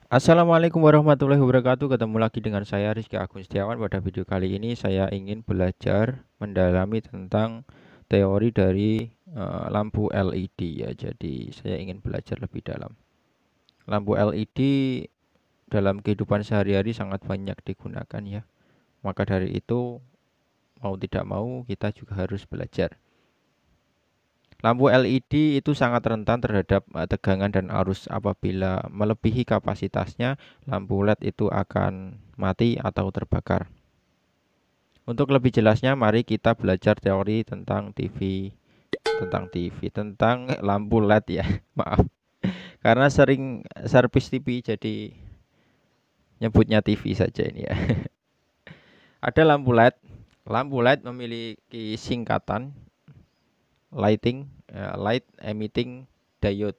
Assalamualaikum warahmatullahi wabarakatuh. Ketemu lagi dengan saya Rizky Agun Setiawan. Pada video kali ini saya ingin belajar mendalami tentang teori dari lampu LED ya. Jadi saya ingin belajar lebih dalam. Lampu LED dalam kehidupan sehari-hari sangat banyak digunakan ya. Maka dari itu mau tidak mau kita juga harus belajar. Lampu LED itu sangat rentan terhadap tegangan dan arus. Apabila melebihi kapasitasnya, lampu LED itu akan mati atau terbakar. Untuk lebih jelasnya, mari kita belajar teori tentang lampu LED ya. Maaf, karena sering servis TV, jadi nyebutnya TV saja ini ya. Ada lampu LED. Lampu LED memiliki singkatan light emitting diode.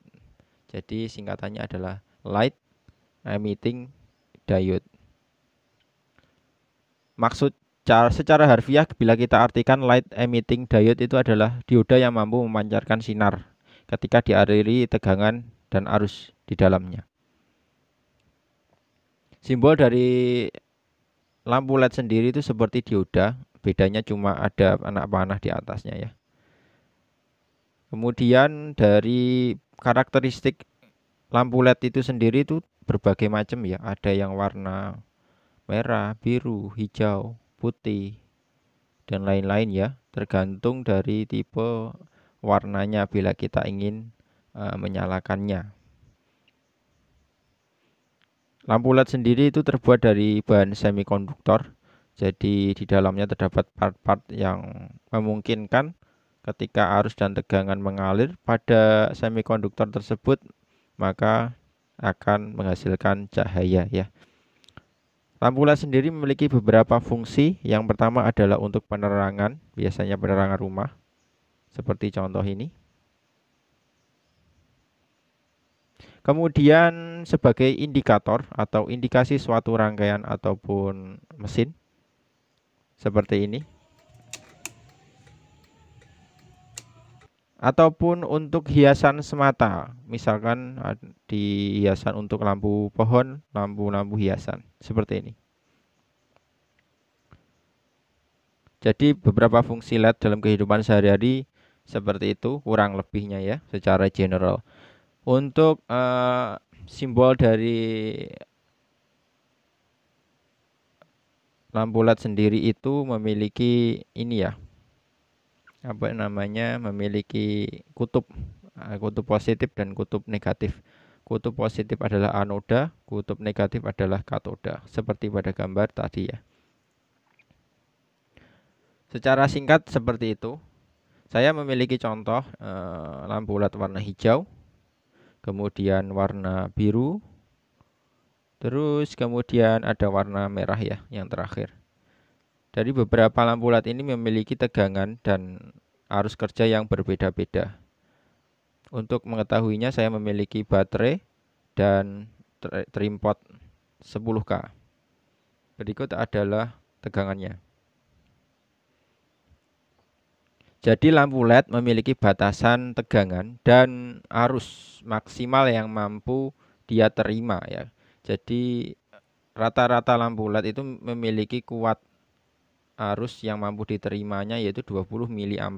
Jadi singkatannya adalah light emitting diode. Maksud secara harfiah bila kita artikan light emitting diode itu adalah dioda yang mampu memancarkan sinar ketika dialiri tegangan dan arus di dalamnya. Simbol dari lampu LED sendiri itu seperti dioda, bedanya cuma ada anak panah di atasnya ya. Kemudian dari karakteristik lampu LED itu sendiri itu berbagai macam ya. Ada yang warna merah, biru, hijau, putih, dan lain-lain ya. Tergantung dari tipe warnanya bila kita ingin menyalakannya. Lampu LED sendiri itu terbuat dari bahan semikonduktor. Jadi di dalamnya terdapat part-part yang memungkinkan ketika arus dan tegangan mengalir pada semikonduktor tersebut, maka akan menghasilkan cahaya ya. Lampu LED sendiri memiliki beberapa fungsi. Yang pertama adalah untuk penerangan, biasanya penerangan rumah, seperti contoh ini. Kemudian sebagai indikator atau indikasi suatu rangkaian ataupun mesin, seperti ini. Ataupun untuk hiasan semata, misalkan di hiasan untuk lampu pohon, lampu-lampu hiasan, seperti ini. Jadi beberapa fungsi LED dalam kehidupan sehari-hari seperti itu kurang lebihnya ya secara general. Untuk simbol dari lampu LED sendiri itu memiliki ini ya, apa namanya, memiliki kutub kutub positif dan kutub negatif. Kutub positif adalah anoda, kutub negatif adalah katoda, seperti pada gambar tadi ya. Secara singkat seperti itu. Saya memiliki contoh lampu LED warna hijau, kemudian warna biru, terus kemudian ada warna merah ya yang terakhir. Dari beberapa lampu LED ini memiliki tegangan dan arus kerja yang berbeda-beda. Untuk mengetahuinya saya memiliki baterai dan trimpot 10K. Berikut adalah tegangannya. Jadi lampu LED memiliki batasan tegangan dan arus maksimal yang mampu dia terima ya. Jadi rata-rata lampu LED itu memiliki kuat arus yang mampu diterimanya yaitu 20 mA.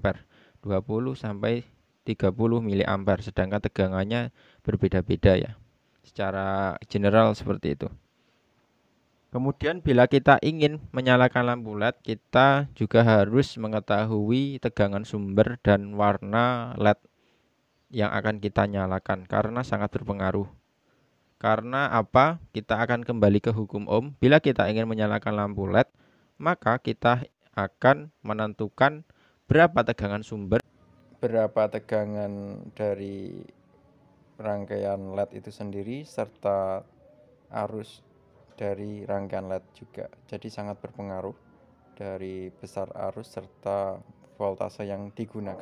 20 sampai 30 mA, sedangkan tegangannya berbeda-beda ya. Secara general seperti itu. Kemudian bila kita ingin menyalakan lampu LED, kita juga harus mengetahui tegangan sumber dan warna LED yang akan kita nyalakan karena sangat berpengaruh. Karena apa? Kita akan kembali ke hukum Ohm. Bila kita ingin menyalakan lampu LED, maka kita akan menentukan berapa tegangan sumber, berapa tegangan dari rangkaian LED itu sendiri, serta arus dari rangkaian LED juga. Jadi sangat berpengaruh dari besar arus serta voltase yang digunakan.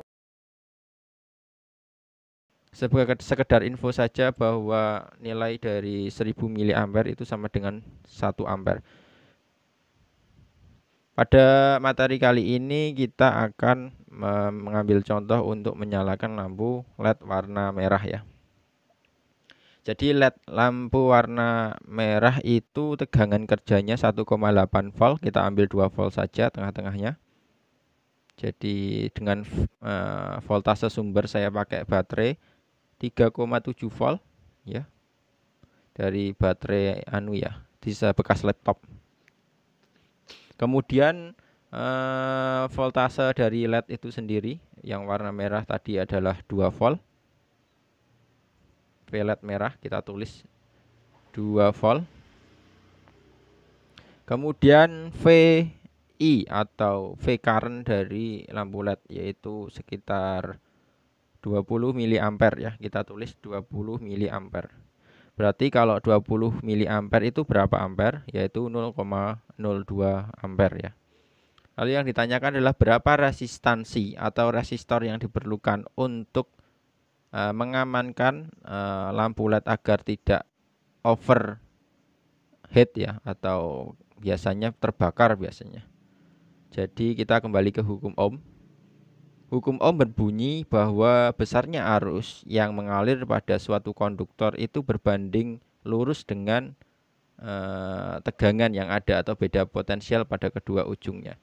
Sekedar info saja bahwa nilai dari 1000 mA itu sama dengan 1 ampere. Pada materi kali ini kita akan mengambil contoh untuk menyalakan lampu LED warna merah ya. Jadi LED lampu warna merah itu tegangan kerjanya 1,8 volt, kita ambil 2 volt saja tengah-tengahnya. Jadi dengan voltase sumber saya pakai baterai 3,7 volt ya. Dari baterai bisa bekas laptop. Kemudian voltase dari LED itu sendiri yang warna merah tadi adalah 2 volt. V LED merah kita tulis 2 volt. Kemudian VI atau V current dari lampu LED yaitu sekitar 20 mA ya. Kita tulis 20 mA. Berarti kalau 20 mA itu berapa ampere? Yaitu 0,02 ampere ya. Lalu yang ditanyakan adalah berapa resistansi atau resistor yang diperlukan untuk mengamankan lampu LED agar tidak overheat ya, atau biasanya terbakar biasanya. Jadi kita kembali ke hukum Ohm. Hukum Ohm berbunyi bahwa besarnya arus yang mengalir pada suatu konduktor itu berbanding lurus dengan tegangan yang ada atau beda potensial pada kedua ujungnya.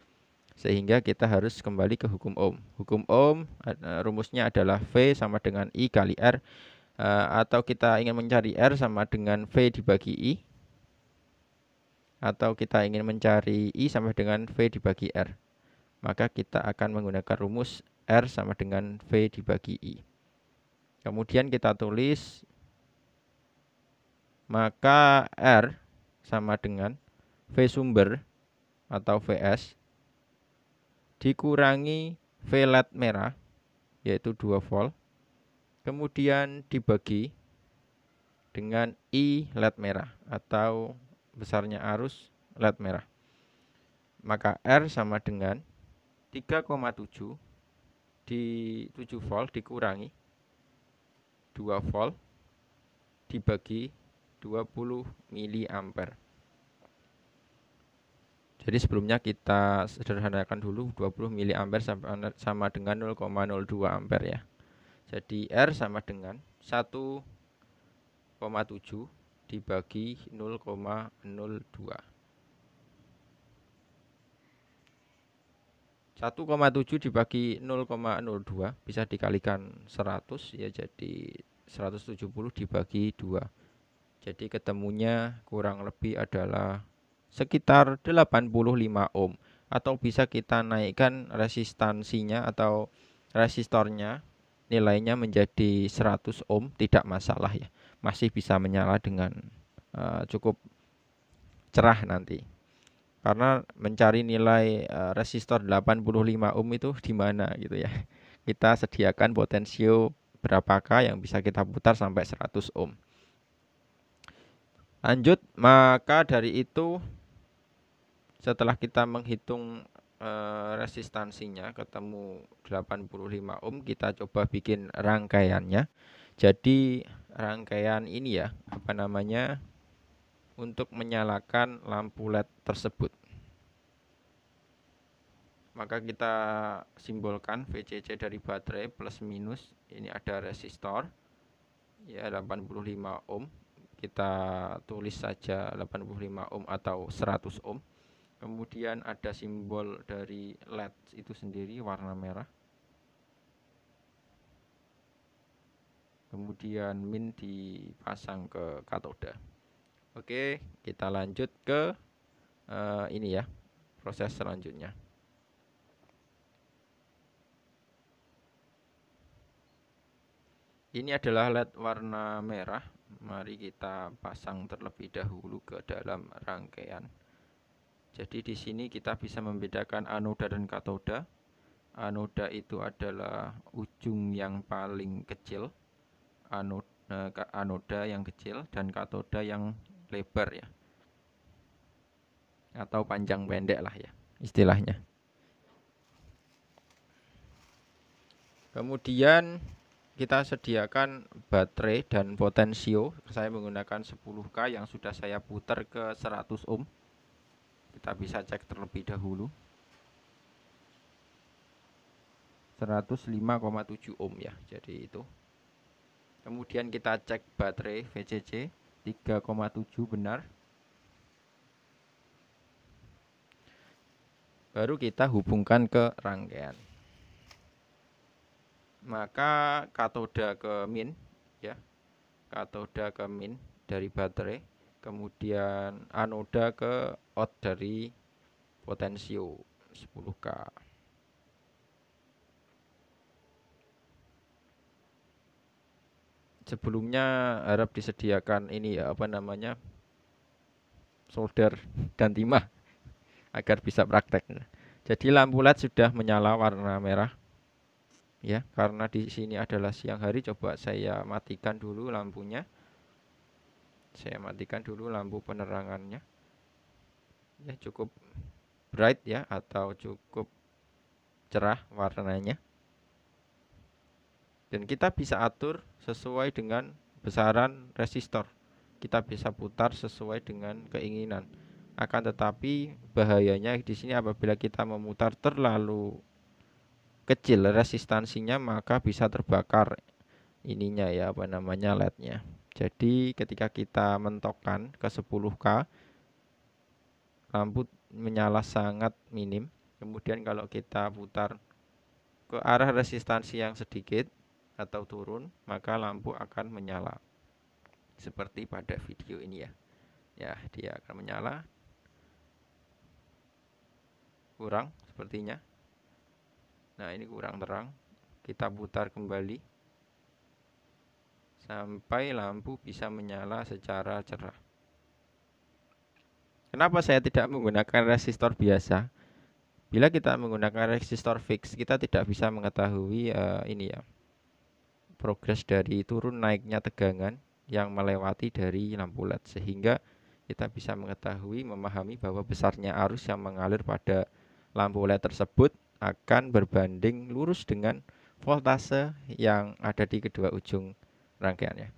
Sehingga kita harus kembali ke hukum Ohm. Hukum Ohm rumusnya adalah V sama dengan I kali R, atau kita ingin mencari R sama dengan V dibagi I, atau kita ingin mencari I sama dengan V dibagi R. Maka kita akan menggunakan rumus R sama dengan V dibagi I. Kemudian kita tulis, maka R sama dengan V sumber atau Vs dikurangi V LED merah yaitu 2 volt. Kemudian dibagi dengan I LED merah atau besarnya arus LED merah. Maka R sama dengan 3,7 di 7 volt dikurangi 2 volt dibagi 20 mA. Jadi sebelumnya kita sederhanakan dulu 20 mA sama dengan 0,02 ampere ya. Jadi R sama dengan 1,7 dibagi 0,02. 1,7 dibagi 0,02 bisa dikalikan 100 ya, jadi 170 dibagi 2. Jadi ketemunya kurang lebih adalah sekitar 85 ohm, atau bisa kita naikkan resistansinya atau resistornya nilainya menjadi 100 ohm, tidak masalah ya. Masih bisa menyala dengan cukup cerah nanti. Karena mencari nilai resistor 85 ohm itu di mana gitu ya. Kita sediakan potensio berapakah yang bisa kita putar sampai 100 ohm. Lanjut, maka dari itu setelah kita menghitung resistansinya ketemu 85 ohm, kita coba bikin rangkaiannya. Jadi rangkaian ini ya, untuk menyalakan lampu LED tersebut. Maka kita simbolkan VCC dari baterai plus minus. Ini ada resistor ya 85 ohm. Kita tulis saja 85 ohm atau 100 ohm. Kemudian ada simbol dari LED itu sendiri warna merah. Kemudian min dipasang ke katoda. Oke, kita lanjut ke ini ya, proses selanjutnya. Ini adalah LED warna merah. Mari kita pasang terlebih dahulu ke dalam rangkaian. Jadi di sini kita bisa membedakan anoda dan katoda. Anoda itu adalah ujung yang paling kecil, anoda yang kecil, dan katoda yang lebar ya, atau panjang pendek lah ya istilahnya. Kemudian kita sediakan baterai dan potensio. Saya menggunakan 10K yang sudah saya putar ke 100 ohm. Kita bisa cek terlebih dahulu. 105,7 ohm ya. Jadi itu Kemudian kita cek baterai VCC 3,7 benar. Baru kita hubungkan ke rangkaian. Maka katoda ke min ya. Katoda ke min dari baterai, kemudian anoda ke out dari potensio 10K. Sebelumnya harap disediakan ini ya, apa namanya, solder dan timah agar bisa praktek. Jadi lampu LED sudah menyala warna merah ya, karena di sini adalah siang hari. Coba saya matikan dulu lampunya. Saya matikan dulu lampu penerangannya. Ya, cukup bright ya, atau cukup cerah warnanya. Dan kita bisa atur sesuai dengan besaran resistor. Kita bisa putar sesuai dengan keinginan. Akan tetapi bahayanya di sini apabila kita memutar terlalu kecil resistansinya, maka bisa terbakar ininya ya, apa namanya, LED-nya. Jadi ketika kita mentokkan ke 10K, lampu menyala sangat minim. Kemudian kalau kita putar ke arah resistansi yang sedikit atau turun, maka lampu akan menyala. Seperti pada video ini ya. Ya, dia akan menyala. Kurang sepertinya. Nah, ini kurang terang. Kita putar kembali sampai lampu bisa menyala secara cerah. Kenapa saya tidak menggunakan resistor biasa? Bila kita menggunakan resistor fix, kita tidak bisa mengetahui ini ya, progres dari turun naiknya tegangan yang melewati dari lampu LED, sehingga kita bisa mengetahui, memahami bahwa besarnya arus yang mengalir pada lampu LED tersebut akan berbanding lurus dengan voltase yang ada di kedua ujung rangkaiannya.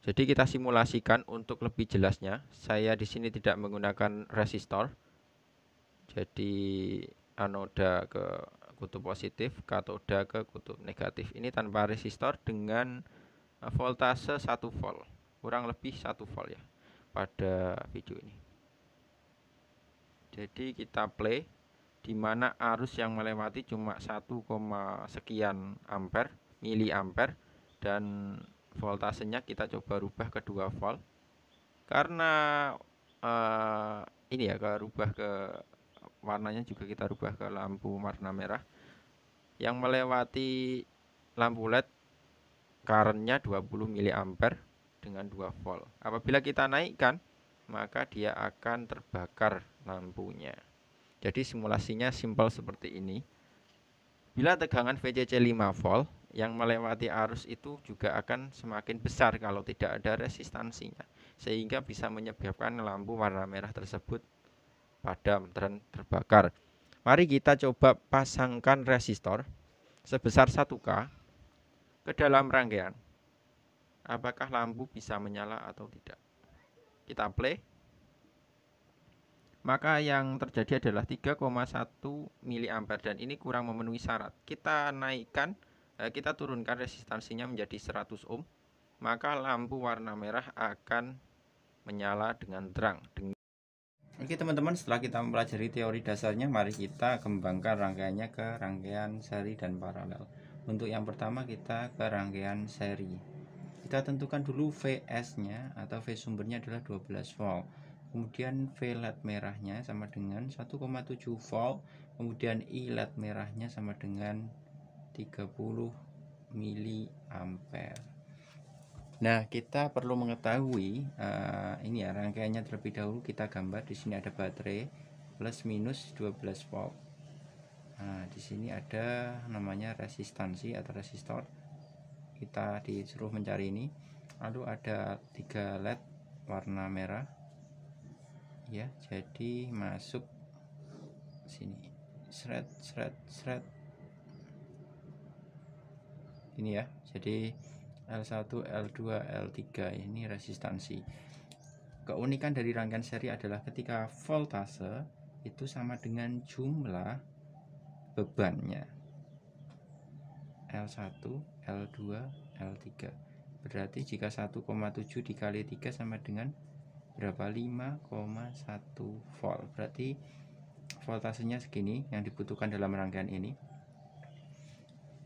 Jadi kita simulasikan untuk lebih jelasnya. Saya di sini tidak menggunakan resistor. Jadi anoda ke kutub positif, katoda ke kutub negatif. Ini tanpa resistor dengan voltase 1 volt, kurang lebih 1 volt ya pada video ini. Jadi kita play, di mana arus yang melewati cuma 1, sekian ampere, miliampere, dan voltasenya kita coba rubah ke 2 volt. Karena ini ya, rubah ke warnanya juga kita rubah ke lampu warna merah. Yang melewati lampu LED currentnya 20 miliampere dengan 2 volt. Apabila kita naikkan, maka dia akan terbakar lampunya. Jadi simulasinya simpel seperti ini. Bila tegangan VCC 5 volt, yang melewati arus itu juga akan semakin besar kalau tidak ada resistansinya, sehingga bisa menyebabkan lampu warna merah tersebut padam dan terbakar. Mari kita coba pasangkan resistor sebesar 1K ke dalam rangkaian. Apakah lampu bisa menyala atau tidak? Kita play. Maka yang terjadi adalah 3,1 miliampere, dan ini kurang memenuhi syarat. Kita naikkan, kita turunkan resistansinya menjadi 100 ohm, maka lampu warna merah akan menyala dengan terang. Oke teman-teman, setelah kita mempelajari teori dasarnya, mari kita kembangkan rangkaiannya ke rangkaian seri dan paralel. Untuk yang pertama kita ke rangkaian seri. Kita tentukan dulu VS-nya atau V sumbernya adalah 12 volt. Kemudian V LED merahnya sama dengan 1,7 volt. Kemudian I LED merahnya sama dengan 30 miliampere. Nah, kita perlu mengetahui ini ya, rangkaiannya terlebih dahulu. Kita gambar di sini ada baterai plus minus 12 volt. Nah, di sini ada namanya resistansi atau resistor. Kita disuruh mencari ini. Lalu ada 3 LED warna merah. Ya, jadi masuk sini. Seret. Ini ya. Jadi L1, L2, L3 ini resistansi. Keunikan dari rangkaian seri adalah ketika voltase itu sama dengan jumlah bebannya. L1, L2, L3. Berarti jika 1,7 dikali 3 sama dengan berapa? 5,1 volt. Berarti voltasenya segini yang dibutuhkan dalam rangkaian ini.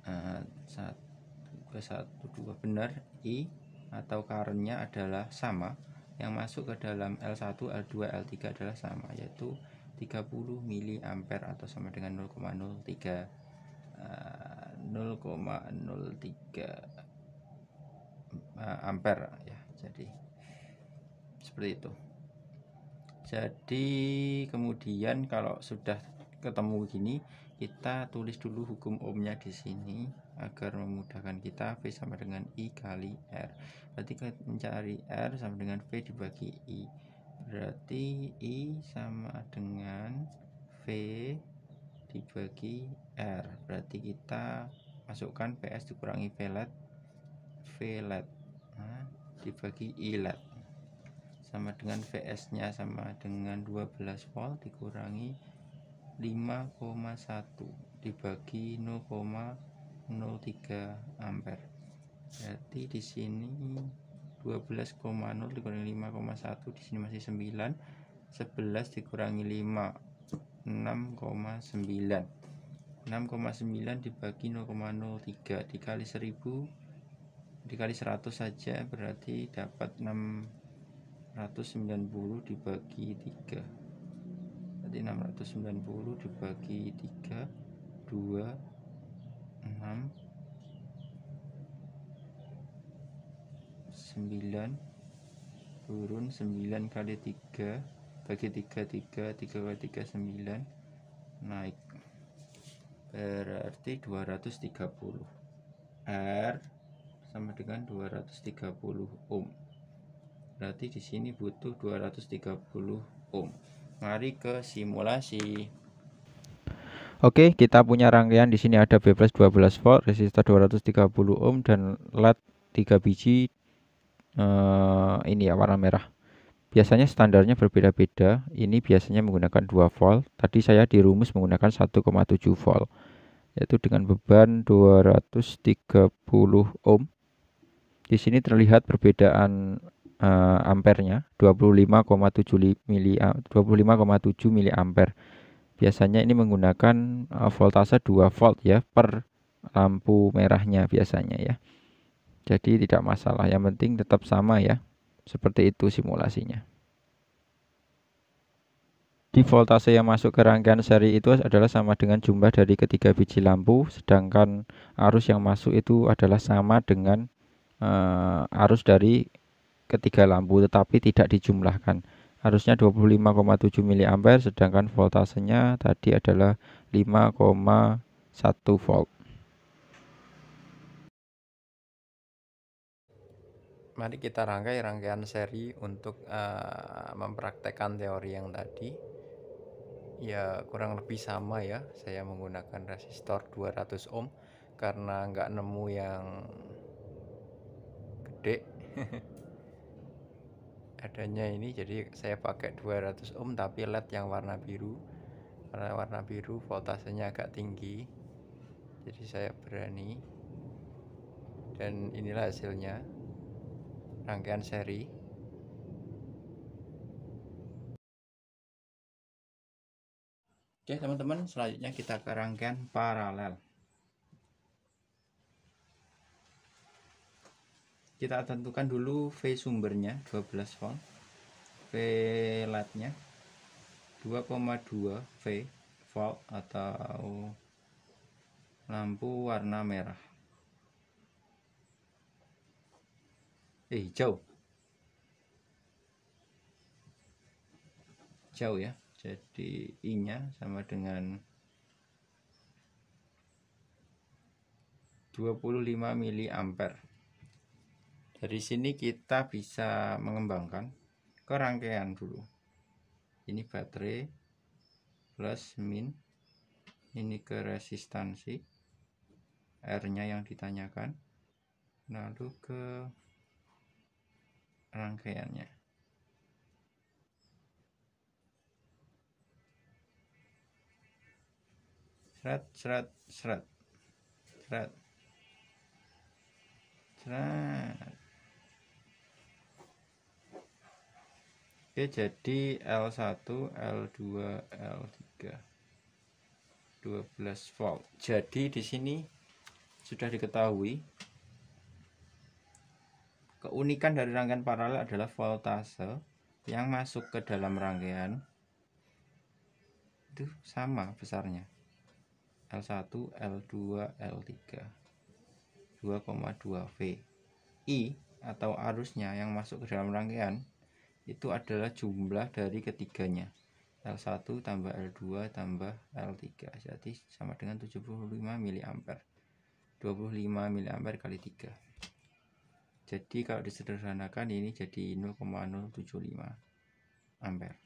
1, 2 benar, I atau currentnya adalah sama. Yang masuk ke dalam L1, L2, L3 adalah sama, yaitu 30 mA atau sama dengan 0,03 ampere ya. Jadi seperti itu. Jadi kemudian kalau sudah ketemu gini, kita tulis dulu hukum ohmnya di sini agar memudahkan kita. V sama dengan I kali R. Berarti kita mencari R sama dengan V dibagi I. Berarti I sama dengan V dibagi R. Berarti kita masukkan PS dikurangi V LED dibagi I LED sama dengan VS nya sama dengan 12 volt dikurangi 5,1 dibagi 0,03 ampere. Berarti di sini 12,0 dikurangi 5,1, di sini masih 9. 11 dikurangi 5, 6,9. 6,9 dibagi 0,03 dikali 1000 dikali 100 saja, berarti dapat 690 dibagi 3. Berarti 690 dibagi 3, 2, 6, 9 turun 9 kali 3 bagi 3 kali 3 9, naik, berarti 230. R sama dengan 230 ohm. Berarti di sini butuh 230 ohm. Mari ke simulasi. Oke, kita punya rangkaian di sini ada B plus 12 volt, resistor 230 ohm dan LED 3 biji. Ini ya warna merah. Biasanya standarnya berbeda-beda. Ini biasanya menggunakan 2 volt. Tadi saya dirumus menggunakan 1,7 volt. Yaitu dengan beban 230 ohm. Di sini terlihat perbedaan ampernya 25,7 mA. Biasanya ini menggunakan voltase 2 volt ya per lampu merahnya biasanya ya. Jadi tidak masalah, yang penting tetap sama ya. Seperti itu simulasinya. Di voltase yang masuk ke rangkaian seri itu adalah sama dengan jumlah dari ketiga biji lampu, sedangkan arus yang masuk itu adalah sama dengan arus dari ketiga lampu, tetapi tidak dijumlahkan. Arusnya 25,7 mA, sedangkan voltasenya tadi adalah 5,1 volt. Mari kita rangkai rangkaian seri untuk mempraktekkan teori yang tadi. Ya kurang lebih sama ya, saya menggunakan resistor 200 ohm karena nggak nemu yang gede. Adanya ini, jadi saya pakai 200 ohm tapi LED yang warna biru, karena warna biru voltasenya agak tinggi, jadi saya berani. Dan inilah hasilnya rangkaian seri. Oke teman-teman, selanjutnya kita ke rangkaian paralel. Kita tentukan dulu V sumbernya 12 volt, V LED nya 2,2 V volt atau lampu warna merah hijau ya. Jadi I nya sama dengan 25 mA. Dari sini kita bisa mengembangkan ke rangkaian dulu. Ini baterai plus min, ini ke resistansi R nya yang ditanyakan, lalu ke rangkaiannya. Seret. Oke, jadi L1, L2, L3 12 volt. Jadi di sini sudah diketahui keunikan dari rangkaian paralel adalah voltase yang masuk ke dalam rangkaian itu sama besarnya. L1, L2, L3 2,2 V. I atau arusnya yang masuk ke dalam rangkaian itu adalah jumlah dari ketiganya. L1 tambah L2 tambah L3, jadi sama dengan 75 mA. 25 mA kali 3. Jadi kalau disederhanakan ini jadi 0,075 ampere.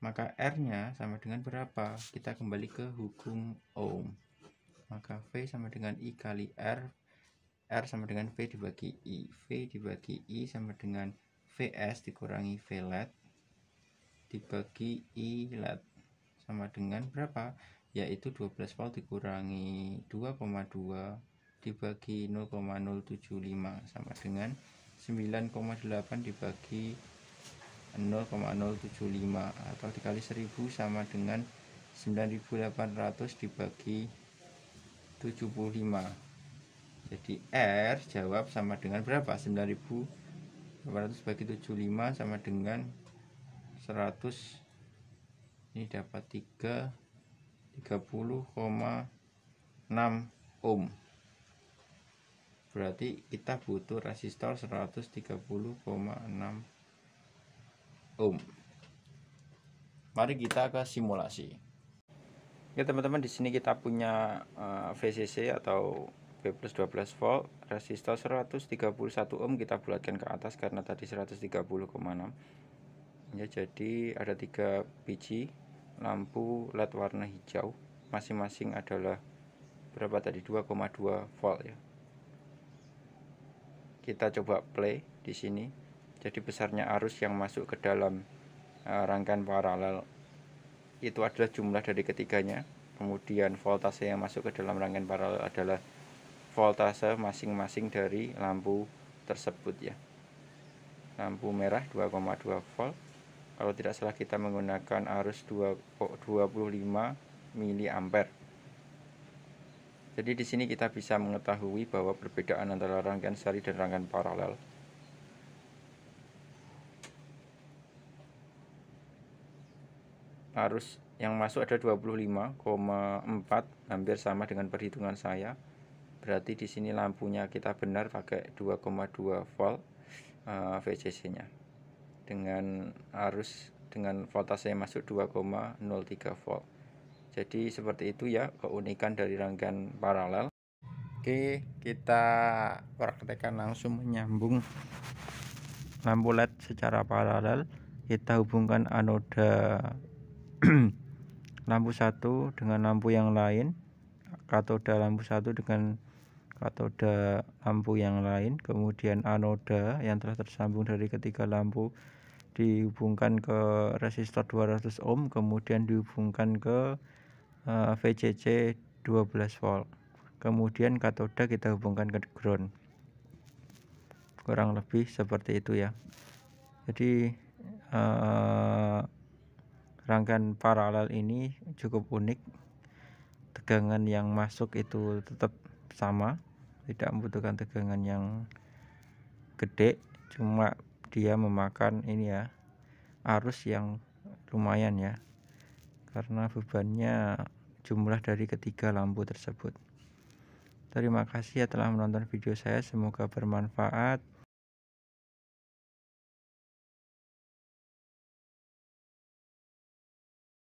Maka R-nya sama dengan berapa? Kita kembali ke hukum Ohm. Maka V sama dengan I kali R. R sama dengan V dibagi I. V dibagi I sama dengan Vs dikurangi V LED dibagi I LED. Sama dengan berapa? Yaitu 12 volt dikurangi 2,2 dibagi 0,075 sama dengan 9,8 dibagi 0,075 atau dikali 1000 sama dengan 9800 dibagi 75. Jadi R jawab sama dengan berapa? 9800 bagi 75 sama dengan 100. Ini dapat 30,6 ohm. Berarti kita butuh resistor 130,6 ohm. Mari kita ke simulasi. Ya teman-teman, di sini kita punya VCC atau V plus 12 volt, resistor 131 ohm kita bulatkan ke atas karena tadi 130,6. Ya, jadi ada 3 biji lampu LED warna hijau, masing-masing adalah berapa tadi? 2,2 volt ya. Kita coba play di sini. Jadi besarnya arus yang masuk ke dalam rangkaian paralel itu adalah jumlah dari ketiganya. Kemudian voltase yang masuk ke dalam rangkaian paralel adalah voltase masing-masing dari lampu tersebut ya. Lampu merah 2,2 volt. Kalau tidak salah kita menggunakan arus 25 mA. Jadi di sini kita bisa mengetahui bahwa perbedaan antara rangkaian seri dan rangkaian paralel. Arus yang masuk ada 25,4, hampir sama dengan perhitungan saya. Berarti di sini lampunya kita benar pakai 2,2 volt VCC-nya. Dengan arus dengan voltase yang masuk 2,03 volt. Jadi seperti itu ya keunikan dari rangkaian paralel. Oke, kita praktekkan langsung menyambung lampu LED secara paralel. Kita hubungkan anoda lampu satu dengan lampu yang lain, katoda lampu satu dengan katoda lampu yang lain, kemudian anoda yang telah tersambung dari ketiga lampu dihubungkan ke resistor 200 ohm, kemudian dihubungkan ke VCC 12 volt, kemudian katoda kita hubungkan ke ground. Kurang lebih seperti itu ya. Jadi rangkaian paralel ini cukup unik. Tegangan yang masuk itu tetap sama, tidak membutuhkan tegangan yang gede, cuma dia memakan ini ya, arus yang lumayan ya, karena bebannya jumlah dari ketiga lampu tersebut. Terima kasih ya telah menonton video saya, semoga bermanfaat.